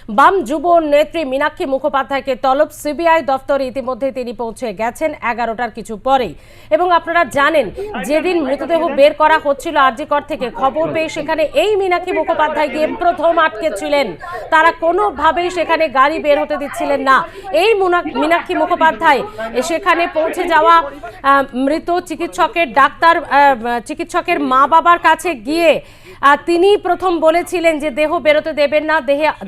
বাম যুব নেত্রী মীনাক্ষী মুখোপাধ্যায়কে তলব সিবিআই দফতরে ইতিমধ্যে তিনি পৌঁছে গেছেন 11টার কিছু পরেই। এবং আপনারা জানেন যেদিন মৃতদেহ বের করা হচ্ছিল আরজিকর থেকে, খবর পেয়ে সেখানে এই মীনাক্ষী মুখোপাধ্যায় গিয়ে প্রথম আটকে ছিলেন। তারা কোনোভাবেই সেখানে গাড়ি বের হতে দিচ্ছিলেন না। এই মীনাক্ষী মুখোপাধ্যায় সেখানে পৌঁছে যাওয়া মৃত চিকিৎসকের মা বাবার কাছে গিয়ে তিনি প্রথম বলেছিলেন যে দেহ বেরোতে দেবেন না,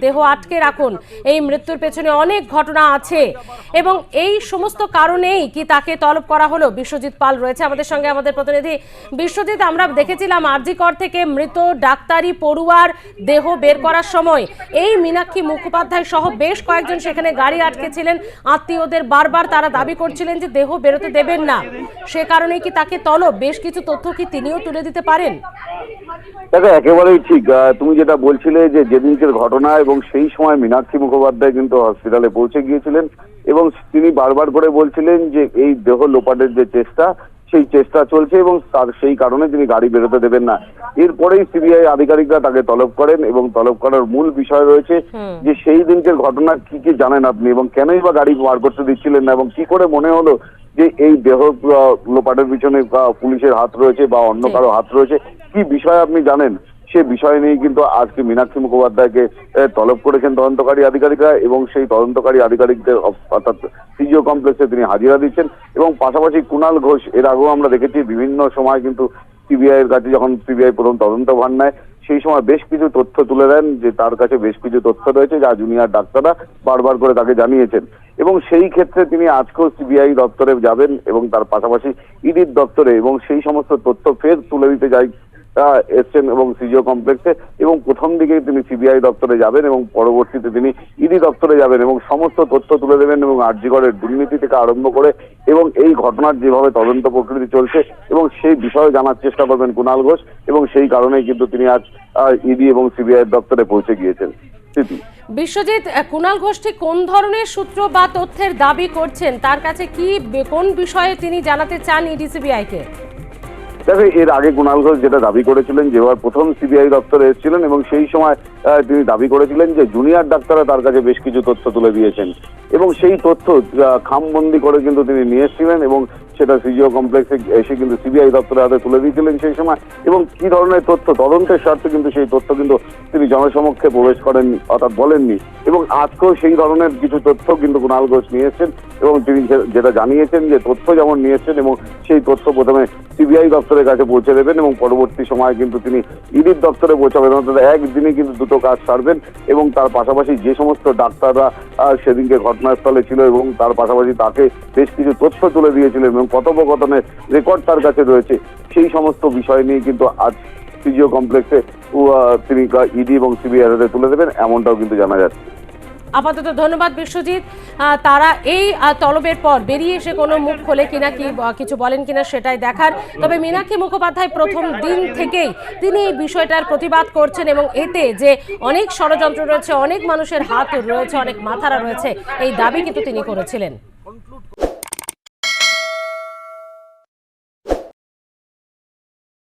দেহ আটকে রাখুন, এই মৃত্যুর পেছনে অনেক ঘটনা আছে এবং এই সমস্ত কারণেই কি তাকে তলব করা হলো। বিশ্বজিৎ পাল রয়েছে আমাদের সঙ্গে, আমাদের প্রতিনিধি। বিশ্বজিৎ, আমরা দেখেছিলাম আরজিকর থেকে মৃত ডাক্তারি পড়ুয়ার দেহ বের করার সময় এই মীনাক্ষী মুখোপাধ্যায় সহ বেশ কয়েকজন সেখানে গাড়ি আটকে ছিলেন। আত্মীয়দের বারবার তারা দাবি করছিলেন যে দেহ বেরোতে দেবেন না, সে কারণেই কি তাকে তলব? বেশ কিছু তথ্য কি তিনিও তুলে দিতে পারেন? দেখো, একেবারেই ঠিক। তুমি যেটা বলছিলে যে যেদিনকের ঘটনা এবং সেই সময় মীনাক্ষী মুখোপাধ্যায় কিন্তু হসপিটালে পৌঁছে গিয়েছিলেন এবং তিনি বারবার করে বলছিলেন যে এই দেহ লোপাটের যে চেষ্টা, সেই চেষ্টা চলছে এবং তার সেই কারণে তিনি গাড়ি বেরোতে দেবেন না। এরপরেই সিবিআই আধিকারিকরা তাকে তলব করেন এবং তলব করার মূল বিষয় রয়েছে যে সেই দিনকের ঘটনা কি কি জানেন আপনি এবং কেনই বা গাড়ি বার করতে দিচ্ছিলেন না এবং কি করে মনে হলো যে এই দেহ লোপাটের পিছনে পুলিশের হাত রয়েছে বা অন্য কারো হাত রয়েছে, কি বিষয় আপনি জানেন? সে বিষয় নিয়ে কিন্তু আজকে মীনাক্ষী মুখোপাধ্যায়কে তলব করেছেন তদন্তকারী আধিকারিকরা এবং সেই তদন্তকারী আধিকারিকদের অর্থাৎ সিজিও কমপ্লেক্সে তিনি হাজিরা দিচ্ছেন। এবং পাশাপাশি কুণাল ঘোষ, এর আগেও আমরা দেখেছি বিভিন্ন সময় কিন্তু সিবিআই এর কাছে যখন সিবিআই প্রথম তদন্তভার নেয় সেই সময় বেশ কিছু তথ্য তুলে দেন যে তার কাছে বেশ কিছু তথ্য রয়েছে যা জুনিয়র ডাক্তাররা বারবার করে তাকে জানিয়েছেন। এবং সেই ক্ষেত্রে তিনি আজকেও সিবিআই দপ্তরে যাবেন এবং তার পাশাপাশি ইডির দপ্তরে এবং সেই সমস্ত তথ্য ফের তুলে দিতে এসছেন এবং সিজিও কমপ্লেক্সে। এবং প্রথম দিকেই তিনি সিবিআই দপ্তরে যাবেন এবং পরবর্তীতে তিনি ইডি দপ্তরে যাবেন এবং সমস্ত তথ্য তুলে দেবেন এবং আরজিকরের দুর্নীতি থেকে আরম্ভ করে এবং এই ঘটনার যেভাবে তদন্ত প্রকৃতি চলছে এবং সেই বিষয়ে জানার চেষ্টা করবেন কুণাল ঘোষ। এবং সেই কারণেই কিন্তু তিনি আজ ইডি এবং সিবিআই দপ্তরে পৌঁছে গিয়েছেন। বিশ্বজিৎ, কুণাল ঘোষ ঠিক কোন ধরনের সূত্র বা তথ্যের দাবি করছেন? তার কাছে কি কোন বিষয়ে তিনি জানাতে চান ইডি সিবিআই কে? দেখো, এর আগে কুণাল ঘোষ যেটা দাবি করেছিলেন, যেবার প্রথম সিবিআই দপ্তরে এসেছিলেন এবং সেই সময় তিনি দাবি করেছিলেন যে জুনিয়র ডাক্তাররা তার কাছে বেশ কিছু তথ্য তুলে দিয়েছেন এবং সেই তথ্য খামবন্দি করে কিন্তু তিনি নিয়ে এসেছিলেন এবং সেটা সিজিও কমপ্লেক্সে এসে কিন্তু সিবিআই দপ্তরের হাতে তুলে দিয়েছিলেন সেই সময়। এবং কি ধরনের তথ্য, তদন্তের স্বার্থে কিন্তু সেই তথ্য কিন্তু তিনি জনসমক্ষে প্রবেশ করেননি, অর্থাৎ বলেননি। এবং আজকেও সেই ধরনের কিছু তথ্য কিন্তু কুণাল ঘোষ নিয়ে এসেছেন এবং তিনি যেটা জানিয়েছেন যে তথ্য যেমন নিয়েছেন এবং সেই তথ্য প্রথমে সিবিআই দপ্তরের কাছে পৌঁছে দেবেন এবং পরবর্তী সময় কিন্তু তিনি ইডির দপ্তরে পৌঁছাবেন, অর্থাৎ একদিনে কিন্তু দুটো কাজ সারবেন। এবং তার পাশাপাশি যে সমস্ত ডাক্তাররা সেদিনকে ঘটনাস্থলে ছিল এবং তার পাশাপাশি তাকে বেশ কিছু তথ্য তুলে দিয়েছিলেন এবং কথোপকথনের রেকর্ড তার কাছে রয়েছে, সেই সমস্ত বিষয় নিয়ে কিন্তু আজ সিজিও কমপ্লেক্সে তিনি ইডি এবং সিবিআই হাতে তুলে দেবেন, এমনটাও কিন্তু জানা যাচ্ছে। আপাতত ধন্যবাদ বিশ্বজিৎ। তারা এই তলবের পর বেরিয়ে এসে কোনো মুখ খোলে কিনা, কি কিছু বলেন কিনা সেটাই দেখার। তবে মীনাক্ষী মুখোপাধ্যায় প্রথম দিন থেকেই তিনি এই বিষয়টার প্রতিবাদ করছেন এবং এতে যে অনেক ষড়যন্ত্র রয়েছে, অনেক মানুষের হাত রয়েছে, অনেক মাথারা রয়েছে, এই দাবি কিন্তু তিনি করেছিলেন।